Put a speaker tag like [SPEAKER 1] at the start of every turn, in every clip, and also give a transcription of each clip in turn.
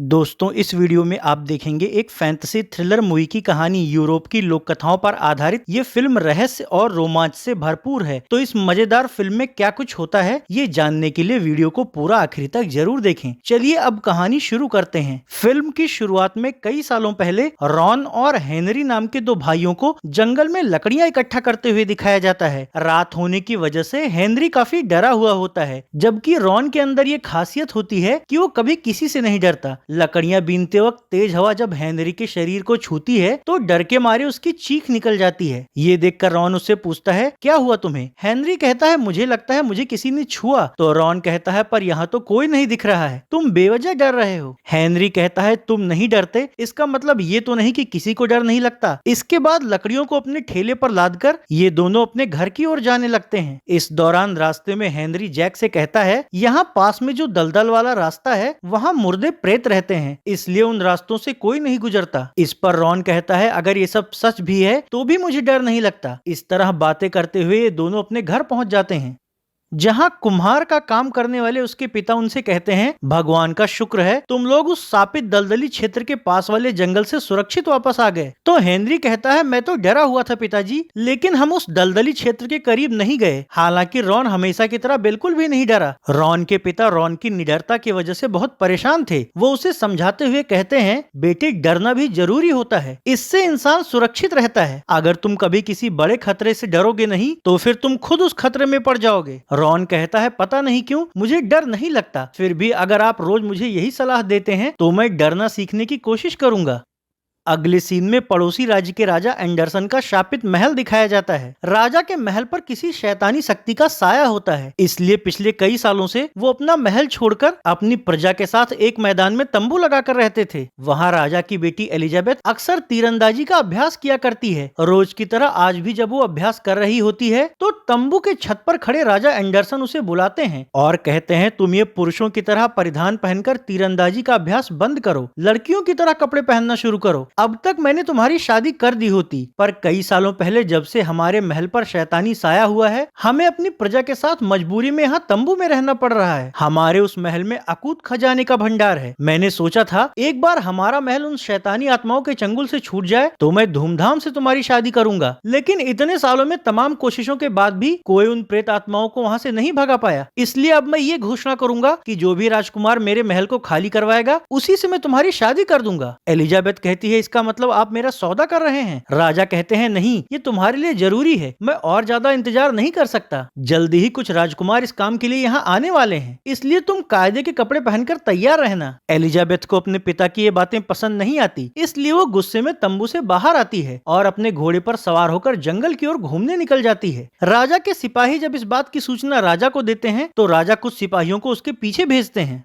[SPEAKER 1] दोस्तों, इस वीडियो में आप देखेंगे एक फैंटेसी थ्रिलर मूवी की कहानी। यूरोप की लोक कथाओं पर आधारित ये फिल्म रहस्य और रोमांच से भरपूर है। तो इस मजेदार फिल्म में क्या कुछ होता है, ये जानने के लिए वीडियो को पूरा आखिरी तक जरूर देखें। चलिए अब कहानी शुरू करते हैं। फिल्म की शुरुआत में कई सालों पहले रॉन और हेनरी नाम के दो भाइयों को जंगल में लकड़ियां इकट्ठा करते हुए दिखाया जाता है। रात होने की वजह से हेनरी काफी डरा हुआ होता है, जबकि रॉन के अंदर ये खासियत होती है कि वो कभी किसी से नहीं डरता। लकड़ियां बीनते वक्त तेज हवा जब हेनरी के शरीर को छूती है तो डर के मारे उसकी चीख निकल जाती है। ये देखकर रॉन उससे पूछता है, क्या हुआ तुम्हें? हेनरी कहता है, मुझे लगता है मुझे किसी ने छुआ। तो रॉन कहता है, पर यहाँ तो कोई नहीं दिख रहा है, तुम बेवजह डर रहे हो। हेनरी कहता है, तुम नहीं डरते इसका मतलब ये तो नहीं कि किसी को डर नहीं लगता। इसके बाद लकड़ियों को अपने ठेले पर लादकर ये दोनों अपने घर की ओर जाने लगते हैं। इस दौरान रास्ते में हेनरी जैक से कहता है, यहाँ पास में जो दलदल वाला रास्ता है वहाँ मुर्दे प्रेत रहते हैं, इसलिए उन रास्तों से कोई नहीं गुजरता। इस पर रॉन कहता है, अगर ये सब सच भी है तो भी मुझे डर नहीं लगता। इस तरह बातें करते हुए ये दोनों अपने घर पहुंच जाते हैं, जहां कुम्हार का काम करने वाले उसके पिता उनसे कहते हैं, भगवान का शुक्र है तुम लोग उस शापित दलदली क्षेत्र के पास वाले जंगल से सुरक्षित वापस आ गए। तो हेनरी कहता है, मैं तो डरा हुआ था पिताजी, लेकिन हम उस दलदली क्षेत्र के करीब नहीं गए। हालांकि रॉन हमेशा की तरह बिल्कुल भी नहीं डरा। रॉन के पिता रॉन की निडरता की वजह से बहुत परेशान थे। वो उसे समझाते हुए कहते हैं, बेटे डरना भी जरूरी होता है, इससे इंसान सुरक्षित रहता है। अगर तुम कभी किसी बड़े खतरे से डरोगे नहीं तो फिर तुम खुद उस खतरे में पड़ जाओगे। रॉन कहता है, पता नहीं क्यों मुझे डर नहीं लगता, फिर भी अगर आप रोज मुझे यही सलाह देते हैं तो मैं डरना सीखने की कोशिश करूंगा। अगले सीन में पड़ोसी राज्य के राजा एंडरसन का शापित महल दिखाया जाता है। राजा के महल पर किसी शैतानी शक्ति का साया होता है, इसलिए पिछले कई सालों से वो अपना महल छोड़कर अपनी प्रजा के साथ एक मैदान में तंबू लगाकर रहते थे। वहाँ राजा की बेटी एलिजाबेथ अक्सर तीरंदाजी का अभ्यास किया करती है। रोज की तरह आज भी जब वो अभ्यास कर रही होती है तो तंबू के छत पर खड़े राजा एंडरसन उसे बुलाते हैं और कहते हैं, तुम ये पुरुषों की तरह परिधान पहनकर तीरंदाजी का अभ्यास बंद करो, लड़कियों की तरह कपड़े पहनना शुरू करो। अब तक मैंने तुम्हारी शादी कर दी होती, पर कई सालों पहले जब से हमारे महल पर शैतानी साया हुआ है, हमें अपनी प्रजा के साथ मजबूरी में यहाँ तंबू में रहना पड़ रहा है। हमारे उस महल में अकूत खजाने का भंडार है। मैंने सोचा था एक बार हमारा महल उन शैतानी आत्माओं के चंगुल से छूट जाए तो मैं धूमधाम से तुम्हारी शादी करूंगा, लेकिन इतने सालों में तमाम कोशिशों के बाद भी कोई उन प्रेत आत्माओं को वहाँ से नहीं भगा पाया। इसलिए अब मैं ये घोषणा करूंगा कि जो भी राजकुमार मेरे महल को खाली करवाएगा उसी से मैं तुम्हारी शादी कर दूंगा। एलिजाबेथ कहती है, इसका मतलब आप मेरा सौदा कर रहे हैं? राजा कहते हैं, नहीं, ये तुम्हारे लिए जरूरी है, मैं और ज्यादा इंतजार नहीं कर सकता। जल्दी ही कुछ राजकुमार इस काम के लिए यहाँ आने वाले हैं, इसलिए तुम कायदे के कपड़े पहनकर तैयार रहना। एलिजाबेथ को अपने पिता की ये बातें पसंद नहीं आती, इसलिए वो गुस्से में तंबू से बाहर आती है और अपने घोड़े पर सवार होकर जंगल की ओर घूमने निकल जाती है। राजा के सिपाही जब इस बात की सूचना राजा को देते हैं तो राजा कुछ सिपाहियों को उसके पीछे भेजते हैं।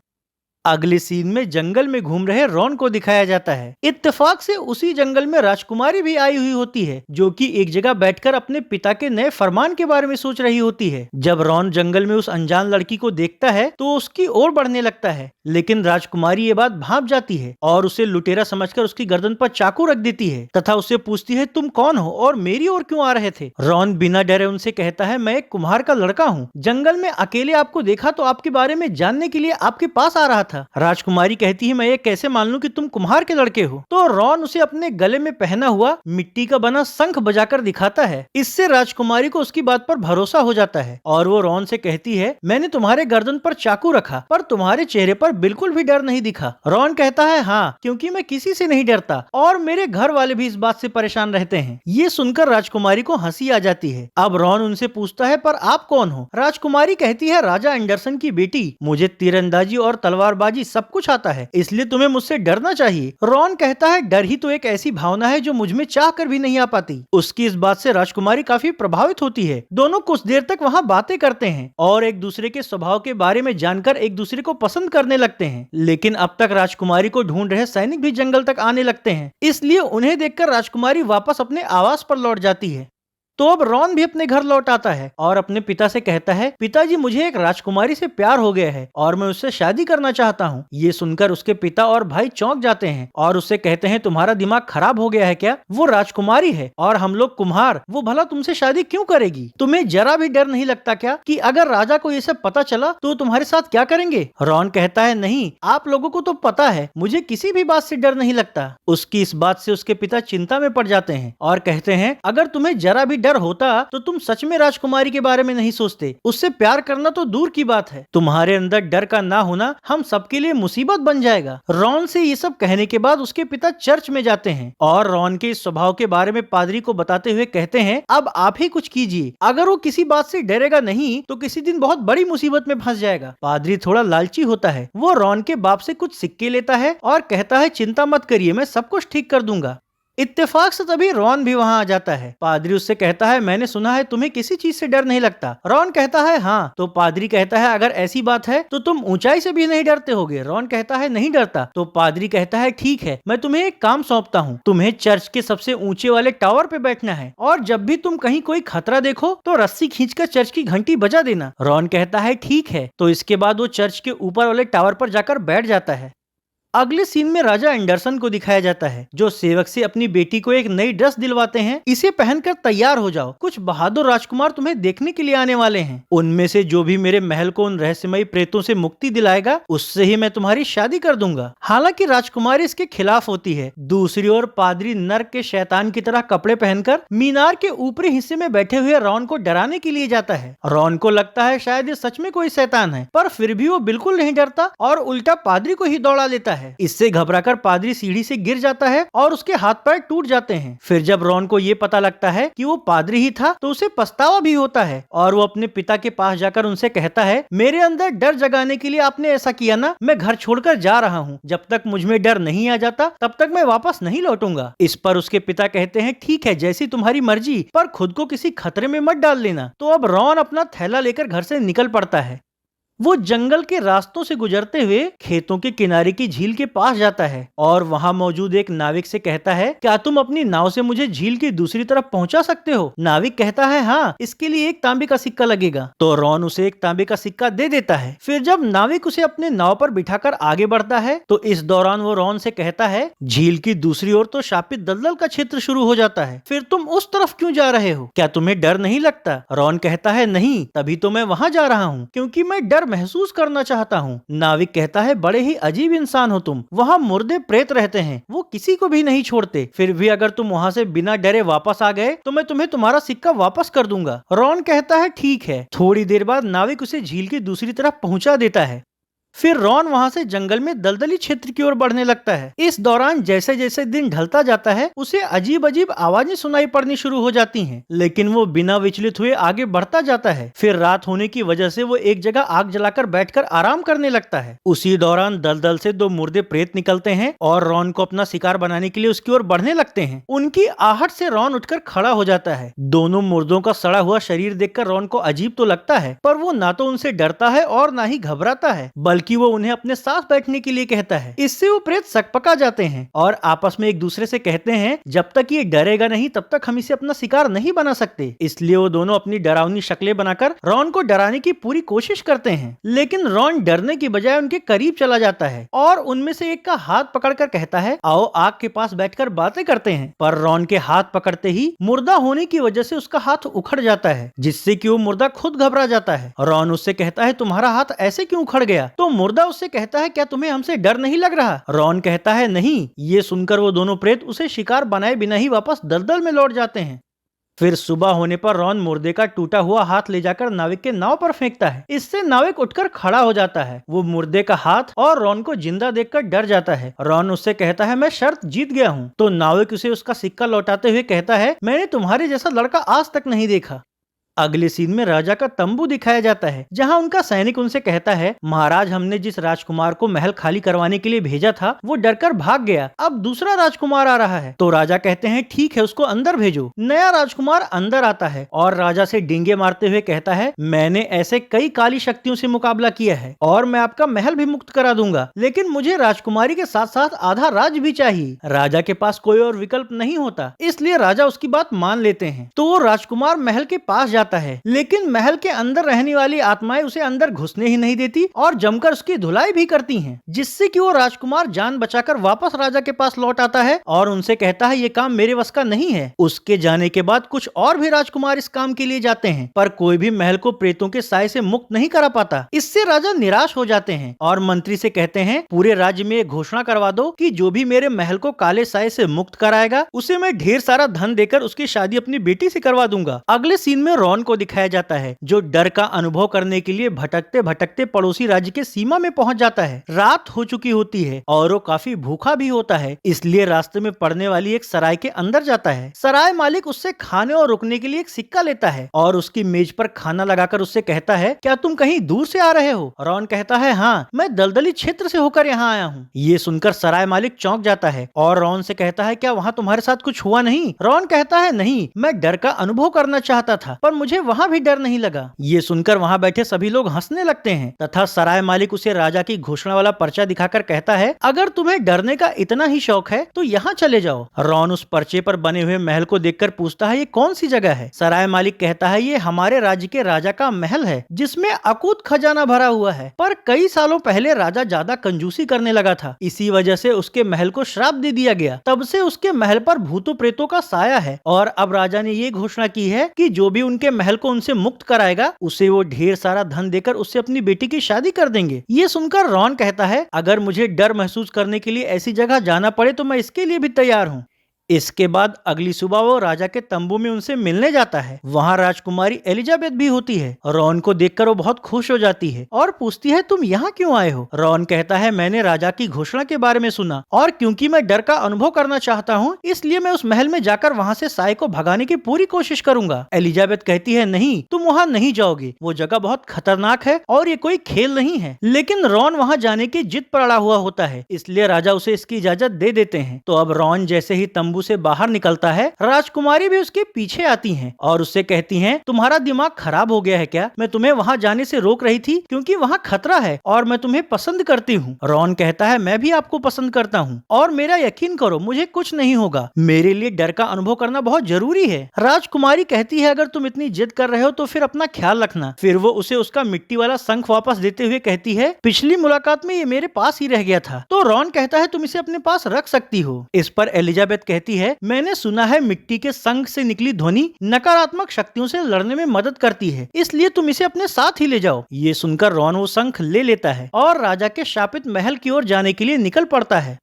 [SPEAKER 1] अगले सीन में जंगल में घूम रहे रॉन को दिखाया जाता है। इत्तेफाक से उसी जंगल में राजकुमारी भी आई हुई होती है, जो कि एक जगह बैठकर अपने पिता के नए फरमान के बारे में सोच रही होती है। जब रॉन जंगल में उस अनजान लड़की को देखता है तो उसकी ओर बढ़ने लगता है, लेकिन राजकुमारी ये बात भांप जाती है और उसे लुटेरा समझकर उसकी गर्दन पर चाकू रख देती है तथा उससे पूछती है, तुम कौन हो और मेरी ओर क्यों आ रहे थे? रॉन बिना डरे उनसे कहता है, मैं एक कुम्हार का लड़का हूँ, जंगल में अकेले आपको देखा तो आपके बारे में जानने के लिए आपके पास आ रहा था। राजकुमारी कहती है, मैं ये कैसे मान लूं कि तुम कुम्हार के लड़के हो? तो रॉन उसे अपने गले में पहना हुआ मिट्टी का बना शंख बजाकर दिखाता है। इससे राजकुमारी को उसकी बात पर भरोसा हो जाता है और वो रॉन से कहती है, मैंने तुम्हारे गर्दन पर चाकू रखा पर तुम्हारे चेहरे पर बिल्कुल भी डर नहीं दिखा। रॉन कहता है, हाँ, क्योंकि मैं किसी से नहीं डरता और मेरे घर वाले भी इस बात से परेशान रहते हैं। ये सुनकर राजकुमारी को हंसी आ जाती है। अब रॉन उनसे पूछता है, पर आप कौन हो? राजकुमारी कहती है, राजा एंडरसन की बेटी, मुझे तीरंदाजी और तलवारबाजी सब कुछ आता है, इसलिए तुम्हें मुझसे डरना चाहिए। रॉन कहता है, डर ही तो एक ऐसी भावना है जो मुझ में चाह कर भी नहीं आ पाती। उसकी इस बात से राजकुमारी काफी प्रभावित होती है। दोनों कुछ देर तक वहाँ बातें करते हैं और एक दूसरे के स्वभाव के बारे में जानकर एक दूसरे को पसंद करने लगते हैं। लेकिन अब तक राजकुमारी को ढूंढ रहे सैनिक भी जंगल तक आने लगते हैं, इसलिए उन्हें देखकर राजकुमारी वापस अपने आवास पर लौट जाती है। तो अब रॉन भी अपने घर लौट आता है और अपने पिता से कहता है, पिताजी मुझे एक राजकुमारी से प्यार हो गया है और मैं उससे शादी करना चाहता हूँ। ये सुनकर उसके पिता और भाई चौंक जाते हैं और उससे कहते हैं, तुम्हारा दिमाग खराब हो गया है क्या? वो राजकुमारी है और हम लोग कुम्हार, वो भला तुमसे शादी क्यों करेगी? तुम्हें जरा भी डर नहीं लगता क्या कि अगर राजा को ये सब पता चला तो तुम्हारे साथ क्या करेंगे? रॉन कहता है, नहीं, आप लोगों को तो पता है मुझे किसी भी बात से डर नहीं लगता। उसकी इस बात से उसके पिता चिंता में पड़ जाते हैं और कहते हैं, अगर तुम्हें जरा भी डर होता तो तुम सच में राजकुमारी के बारे में नहीं सोचते। उससे प्यार करना तो दूर की बात है, तुम्हारे अंदर डर का ना होना हम सबके लिए मुसीबत बन जाएगा। रॉन से ये सब कहने के बाद उसके पिता चर्च में जाते हैं और रॉन के इस स्वभाव के बारे में पादरी को बताते हुए कहते हैं, अब आप ही कुछ कीजिए, अगर वो किसी बात से डरेगा नहीं तो किसी दिन बहुत बड़ी मुसीबत में फंस जाएगा। पादरी थोड़ा लालची होता है, वो रॉन के बाप से कुछ सिक्के लेता है और कहता है, चिंता मत करिए, मैं सब कुछ ठीक कर दूंगा। इत्तेफाक से तभी रॉन भी वहां आ जाता है। पादरी उससे कहता है, मैंने सुना है तुम्हें किसी चीज से डर नहीं लगता। रॉन कहता है, हाँ। तो पादरी कहता है, अगर ऐसी बात है तो तुम ऊंचाई से भी नहीं डरते होगे। रॉन कहता है, नहीं डरता। तो पादरी कहता है, ठीक है, मैं तुम्हें एक काम सौंपता हूँ, तुम्हें चर्च के सबसे ऊंचे वाले टावर पे बैठना है और जब भी तुम कहीं कोई खतरा देखो तो रस्सी खींचकर चर्च की घंटी बजा देना। रॉन कहता है, ठीक है। तो इसके बाद वो चर्च के ऊपर वाले टावर पर जाकर बैठ जाता है। अगले सीन में राजा एंडरसन को दिखाया जाता है, जो सेवक से अपनी बेटी को एक नई ड्रेस दिलवाते हैं। इसे पहनकर तैयार हो जाओ, कुछ बहादुर राजकुमार तुम्हें देखने के लिए आने वाले हैं। उनमें से जो भी मेरे महल को उन रहस्यमयी प्रेतों से मुक्ति दिलाएगा उससे ही मैं तुम्हारी शादी कर दूंगा। हालांकि राजकुमारी इसके खिलाफ होती है। दूसरी ओर पादरी नर्क के शैतान की तरह कपड़े पहनकर मीनार के ऊपरी हिस्से में बैठे हुए रॉन को डराने के लिए जाता है। रॉन को लगता है शायद ये सच में कोई शैतान है, पर फिर भी वो बिल्कुल नहीं डरता और उल्टा पादरी को ही दौड़ा लेता है। इससे घबराकर पादरी सीढ़ी से गिर जाता है और उसके हाथ पैर टूट जाते हैं। फिर जब रॉन को ये पता लगता है कि वो पादरी ही था तो उसे पछतावा भी होता है और वो अपने पिता के पास जाकर उनसे कहता है, मेरे अंदर डर जगाने के लिए आपने ऐसा किया ना, मैं घर छोड़कर जा रहा हूँ। जब तक मुझ में डर नहीं आ जाता तब तक मैं वापस नहीं लौटूंगा। इस पर उसके पिता कहते हैं, ठीक है, जैसी तुम्हारी मर्जी, पर खुद को किसी खतरे में मत डाल लेना। तो अब रॉन अपना थैला लेकर घर से निकल पड़ता है। वो जंगल के रास्तों से गुजरते हुए खेतों के किनारे की झील के पास जाता है और वहां मौजूद एक नाविक से कहता है, क्या तुम अपनी नाव से मुझे झील की दूसरी तरफ पहुंचा सकते हो? नाविक कहता है, हाँ, इसके लिए एक तांबे का सिक्का लगेगा। तो रॉन उसे एक तांबे का सिक्का दे देता है। फिर जब नाविक उसे अपने नाव पर बिठाकर आगे बढ़ता है तो इस दौरान वो रॉन से कहता है, झील की दूसरी ओर तो शापित दलदल का क्षेत्र शुरू हो जाता है, फिर तुम उस तरफ क्यों जा रहे हो? क्या तुम्हें डर नहीं लगता? रॉन कहता है, नहीं, तभी तो मैं वहां जा रहा हूँ, क्योंकि मैं डर महसूस करना चाहता हूँ। नाविक कहता है, बड़े ही अजीब इंसान हो तुम। वहाँ मुर्दे प्रेत रहते हैं, वो किसी को भी नहीं छोड़ते। फिर भी अगर तुम वहाँ से बिना डरे वापस आ गए तो मैं तुम्हें तुम्हारा सिक्का वापस कर दूंगा। रॉन कहता है, ठीक है। थोड़ी देर बाद नाविक उसे झील की दूसरी तरफ पहुंचा देता है। फिर रॉन वहां से जंगल में दलदली क्षेत्र की ओर बढ़ने लगता है। इस दौरान जैसे जैसे दिन ढलता जाता है उसे अजीब अजीब आवाजें सुनाई पड़नी शुरू हो जाती हैं, लेकिन वो बिना विचलित हुए आगे बढ़ता जाता है। फिर रात होने की वजह से वो एक जगह आग जलाकर बैठकर आराम करने लगता है। उसी दौरान दलदल से दो मुर्दे प्रेत निकलते हैं और रॉन को अपना शिकार बनाने के लिए उसकी ओर बढ़ने लगते हैं। उनकी आहट से रॉन उठकर खड़ा हो जाता है। दोनों मुर्दों का सड़ा हुआ शरीर देखकर रॉन को अजीब तो लगता है, पर वो ना तो उनसे डरता है और ना ही घबराता है, कि वो उन्हें अपने साथ बैठने के लिए कहता है। इससे वो प्रेत सकपका जाते हैं और आपस में एक दूसरे से कहते हैं, जब तक ये डरेगा नहीं तब तक हम इसे अपना शिकार नहीं बना सकते। इसलिए वो दोनों अपनी डरावनी शक्लें बनाकर रॉन को डराने की पूरी कोशिश करते हैं, लेकिन रॉन डरने की बजाय उनके करीब चला जाता है और उनमें से एक का हाथ पकड़कर कहता है, आओ आग के पास बैठकर बातें करते हैं। पर रॉन के हाथ पकड़ते ही मुर्दा होने की वजह से उसका हाथ उखड़ जाता है, जिससे कि वो मुर्दा खुद घबरा जाता है। रॉन उससे कहता है, तुम्हारा हाथ ऐसे क्यों उखड़ गया? तो मुर्दा उससे कहता है, क्या तुम्हें हमसे डर नहीं लग रहा? रॉन कहता है, नहीं। ये सुनकर वो दोनों प्रेत उसे शिकार बनाए बिना ही वापस दलदल में लौट जाते हैं। फिर सुबह होने पर रॉन मुर्दे का टूटा हुआ हाथ ले जाकर नाविक के नाव पर फेंकता है। इससे नाविक उठकर खड़ा हो जाता है। वो मुर्दे का हाथ और रॉन को जिंदा देखकर डर जाता है। रॉन उससे कहता है, मैं शर्त जीत गया हूँ। तो नाविक उसे उसका सिक्का लौटाते हुए कहता है, मैंने तुम्हारे जैसा लड़का आज तक नहीं देखा। अगले सीन में राजा का तंबू दिखाया जाता है, जहाँ उनका सैनिक उनसे कहता है, महाराज हमने जिस राजकुमार को महल खाली करवाने के लिए भेजा था वो डरकर भाग गया, अब दूसरा राजकुमार आ रहा है। तो राजा कहते हैं ठीक है, उसको अंदर भेजो। नया राजकुमार अंदर आता है और राजा से डींगे मारते हुए कहता है, मैंने ऐसे कई काली शक्तियों से मुकाबला किया है और मैं आपका महल भी मुक्त करा दूंगा, लेकिन मुझे राजकुमारी के साथ साथ आधा राज भी चाहिए। राजा के पास कोई और विकल्प नहीं होता, इसलिए राजा उसकी बात मान लेते हैं। तो वो राजकुमार महल के पास जाता है, लेकिन महल के अंदर रहने वाली आत्माएं उसे अंदर घुसने ही नहीं देती और जमकर उसकी धुलाई भी करती हैं, जिससे कि वो राजकुमार जान बचाकर वापस राजा के पास लौट आता है और उनसे कहता है ये काम मेरे वश का नहीं है। उसके जाने के बाद कुछ और भी राजकुमार इस काम के लिए जाते हैं, पर कोई भी महल को प्रेतों के साए से मुक्त नहीं करा पाता। इससे राजा निराश हो जाते हैं और मंत्री से कहते हैं, पूरे राज्य में एक घोषणा करवा दो कि जो भी मेरे महल को काले साए से मुक्त कराएगा उसे मैं ढेर सारा धन देकर उसकी शादी अपनी बेटी से करवा दूंगा। अगले सीन में रॉन को दिखाया जाता है, जो डर का अनुभव करने के लिए भटकते भटकते पड़ोसी राज्य के सीमा में पहुंच जाता है। रात हो चुकी होती है और वो काफी भूखा भी होता है, इसलिए रास्ते में पड़ने वाली एक सराय के अंदर जाता है। सराय मालिक उससे खाने और रुकने के लिए एक सिक्का लेता है और उसकी मेज पर खाना लगाकर उससे कहता है, क्या तुम कहीं दूर से आ रहे हो? रॉन कहता है, हाँ, मैं दलदली क्षेत्र से होकर यहाँ आया हूँ। ये सुनकर सराय मालिक चौंक जाता है और रॉन से कहता है, क्या वहाँ तुम्हारे साथ कुछ हुआ नहीं? रॉन कहता है, नहीं, मैं डर का अनुभव करना चाहता था, पर मुझे वहाँ भी डर नहीं लगा। ये सुनकर वहाँ बैठे सभी लोग हंसने लगते हैं तथा सराय मालिक उसे राजा की घोषणा वाला पर्चा दिखाकर कहता है, अगर तुम्हें डरने का इतना ही शौक है तो यहाँ चले जाओ। रॉन उस पर्चे पर बने हुए महल को देखकर पूछता है, ये कौन सी जगह है? सराय मालिक कहता है, ये हमारे राज्य के राजा का महल है, जिसमें अकूत खजाना भरा हुआ है, पर कई सालों पहले राजा ज्यादा कंजूसी करने लगा था, इसी वजह से उसके महल को श्राप दे दिया गया। तब से उसके महल पर भूतों प्रेतों का साया है और अब राजा ने ये घोषणा की है कि जो भी उनके महल को उनसे मुक्त कराएगा उसे वो ढेर सारा धन देकर उससे अपनी बेटी की शादी कर देंगे। ये सुनकर रॉन कहता है, अगर मुझे डर महसूस करने के लिए ऐसी जगह जाना पड़े तो मैं इसके लिए भी तैयार हूँ। इसके बाद अगली सुबह वो राजा के तंबू में उनसे मिलने जाता है। वहाँ राजकुमारी एलिजाबेथ भी होती है। रॉन को देखकर वो बहुत खुश हो जाती है और पूछती है, तुम यहाँ क्यों आए हो? रॉन कहता है, मैंने राजा की घोषणा के बारे में सुना और क्योंकि मैं डर का अनुभव करना चाहता हूँ, इसलिए मैं उस महल में जाकर वहाँ से साए को भगाने की पूरी कोशिश करूंगा। एलिजाबेथ कहती है, नहीं, तुम वहाँ नहीं जाओगे, वो जगह बहुत खतरनाक है और ये कोई खेल नहीं है। लेकिन रॉन वहाँ जाने की जिद पर अड़ा हुआ होता है, इसलिए राजा उसे इसकी इजाजत दे देते हैं। तो अब रॉन जैसे ही तंबू से बाहर निकलता है, राजकुमारी भी उसके पीछे आती हैं और उससे कहती हैं, तुम्हारा दिमाग खराब हो गया है क्या? मैं तुम्हें वहां जाने से रोक रही थी क्योंकि वहां खतरा है और मैं तुम्हें पसंद करती हूँ। रॉन कहता है, मैं भी आपको पसंद करता हूँ और मेरा यकीन करो, मुझे कुछ नहीं होगा। मेरे लिए डर का अनुभव करना बहुत जरूरी है। राजकुमारी कहती है, अगर तुम इतनी जिद कर रहे हो तो फिर अपना ख्याल रखना। फिर वो उसे उसका मिट्टी वाला शंख वापस देते हुए कहती है, पिछली मुलाकात में ये मेरे पास ही रह गया था। तो रॉन कहता है, तुम इसे अपने पास रख सकती हो। इस पर एलिजाबेथ कहती है, मैंने सुना है मिट्टी के शंख से निकली ध्वनि नकारात्मक शक्तियों से लड़ने में मदद करती है, इसलिए तुम इसे अपने साथ ही ले जाओ। ये सुनकर रॉन वो शंख ले लेता है और राजा के शापित महल की ओर जाने के लिए निकल पड़ता है।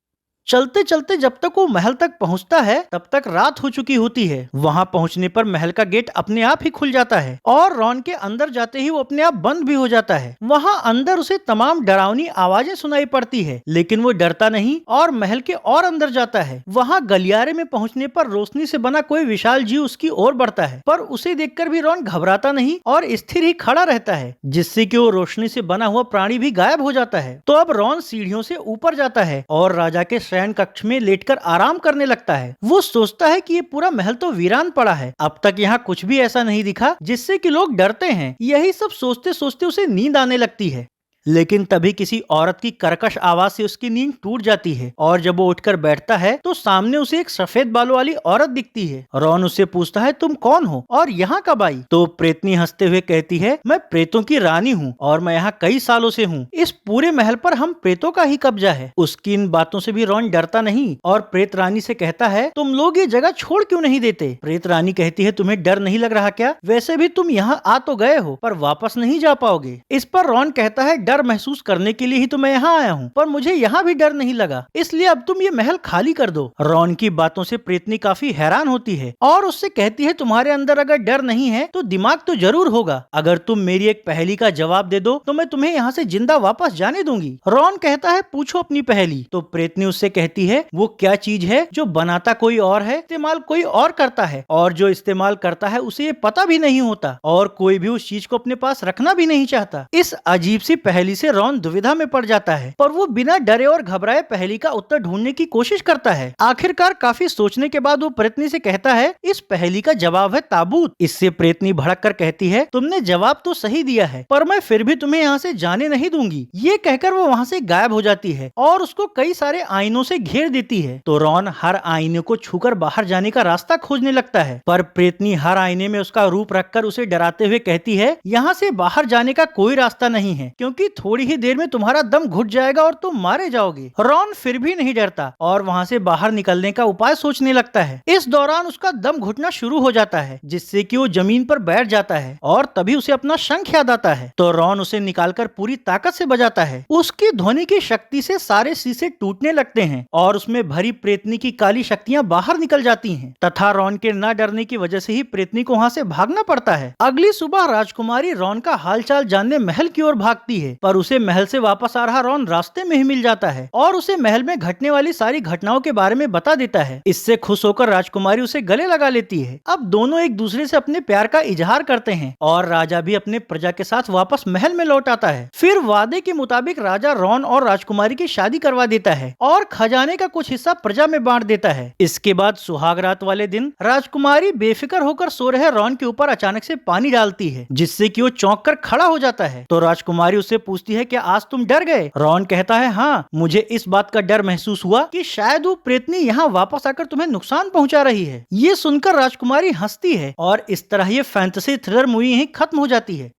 [SPEAKER 1] चलते चलते जब तक वो महल तक पहुंचता है तब तक रात हो चुकी होती है। वहां पहुंचने पर महल का गेट अपने आप ही खुल जाता है और रॉन के अंदर जाते ही वो अपने आप बंद भी हो जाता है। वहां अंदर उसे तमाम डरावनी आवाजें सुनाई पड़ती है, लेकिन वो डरता नहीं और महल के और अंदर जाता है। वहां गलियारे में पहुंचने पर रोशनी से बना कोई विशाल जीव उसकी ओर बढ़ता है, पर उसे देखकर भी रॉन घबराता नहीं और स्थिर ही खड़ा रहता है, जिससे कि वो रोशनी से बना हुआ प्राणी भी गायब हो जाता है। तो अब रॉन सीढ़ियों से ऊपर जाता है और राजा के शयन कक्ष में लेटकर आराम करने लगता है। वो सोचता है कि ये पूरा महल तो वीरान पड़ा है, अब तक यहाँ कुछ भी ऐसा नहीं दिखा जिससे कि लोग डरते हैं। यही सब सोचते सोचते उसे नींद आने लगती है, लेकिन तभी किसी औरत की कर्कश आवाज से उसकी नींद टूट जाती है और जब वो उठकर बैठता है तो सामने उसे एक सफेद बालों वाली औरत दिखती है। रॉन उससे पूछता है, तुम कौन हो और यहाँ कब आई? तो प्रेतनी हंसते हुए कहती है, मैं प्रेतों की रानी हूँ और मैं यहाँ कई सालों से हूँ। इस पूरे महल पर हम प्रेतों का ही कब्जा है। उसकी इन बातों से भी रॉन डरता नहीं और प्रेत रानी से कहता है, तुम लोग ये जगह छोड़ क्यों नहीं देते? प्रेत रानी कहती है, तुम्हें डर नहीं लग रहा क्या? वैसे भी तुम यहाँ आ तो गए हो पर वापस नहीं जा पाओगे। इस पर रॉन कहता है, डर महसूस करने के लिए ही तो मैं यहाँ आया हूँ, पर मुझे यहाँ भी डर नहीं लगा, इसलिए अब तुम ये महल खाली कर दो। रॉन की बातों से प्रेतनी काफी हैरान होती है और उससे कहती है तुम्हारे अंदर अगर डर नहीं है तो दिमाग तो जरूर होगा। अगर तुम मेरी एक पहेली का जवाब दे दो तो मैं तुम्हें यहाँ से जिंदा वापस जाने दूंगी। रॉन कहता है पूछो अपनी पहेली। तो प्रेतनी उससे कहती है वो क्या चीज है जो बनाता कोई और है, इस्तेमाल कोई और करता है, और जो इस्तेमाल करता है उसे ये पता भी नहीं होता, और कोई भी उस चीज को अपने पास रखना भी नहीं चाहता। इस अजीब सी पहेली से रॉन दुविधा में पड़ जाता है, पर वो बिना डरे और घबराए पहेली का उत्तर ढूंढने की कोशिश करता है। आखिरकार काफी सोचने के बाद वो प्रेतनी से कहता है इस पहेली का जवाब है ताबूत। इससे प्रेतनी भड़क कर कहती है तुमने जवाब तो सही दिया है, पर मैं फिर भी तुम्हें यहाँ से जाने नहीं दूंगी। ये कहकर वो वहाँ से गायब हो जाती है और उसको कई सारे आईनों से घेर देती है। तो रॉन हर आईने को छूकर बाहर जाने का रास्ता खोजने लगता है, पर प्रेतनी हर आईने में उसका रूप रखकर उसे डराते हुए कहती है यहाँ से बाहर जाने का कोई रास्ता नहीं है, क्योंकि थोड़ी ही देर में तुम्हारा दम घुट जाएगा और तुम मारे जाओगे। रॉन फिर भी नहीं डरता और वहाँ से बाहर निकलने का उपाय सोचने लगता है। इस दौरान उसका दम घुटना शुरू हो जाता है, जिससे कि वो जमीन पर बैठ जाता है और तभी उसे अपना शंख याद आता है। तो रॉन उसे निकालकर पूरी ताकत से बजाता है। उसकी ध्वनि की शक्ति से सारे शीशे टूटने लगते हैं और उसमें भरी प्रेतनी की काली शक्तियां बाहर निकल जाती हैं, तथा रॉन के न डरने की वजह से ही प्रेतनी को वहाँ से भागना पड़ता है। अगली सुबह राजकुमारी रॉन का हालचाल जानने महल की ओर भागती है, पर उसे महल से वापस आ रहा रॉन रास्ते में ही मिल जाता है और उसे महल में घटने वाली सारी घटनाओं के बारे में बता देता है। इससे खुश होकर राजकुमारी उसे गले लगा लेती है। अब दोनों एक दूसरे से अपने प्यार का इजहार करते हैं और राजा भी अपने प्रजा के साथ वापस महल में लौट आता है। फिर वादे के मुताबिक राजा रॉन और राजकुमारी की शादी करवा देता है और खजाने का कुछ हिस्सा प्रजा में बांट देता है। इसके बाद सुहाग रात वाले दिन राजकुमारी बेफिक्र होकर सो रहे रॉन के ऊपर अचानक से पानी डालती है, जिससे कि वो चौंक कर खड़ा हो जाता है। तो राजकुमारी उससे पूछती है क्या आज तुम डर गए? रॉन कहता है हाँ, मुझे इस बात का डर महसूस हुआ कि शायद वो प्रेतनी यहाँ वापस आकर तुम्हें नुकसान पहुंचा रही है। ये सुनकर राजकुमारी हंसती है और इस तरह ये फैंटेसी थ्रिलर मूवी यहीं खत्म हो जाती है।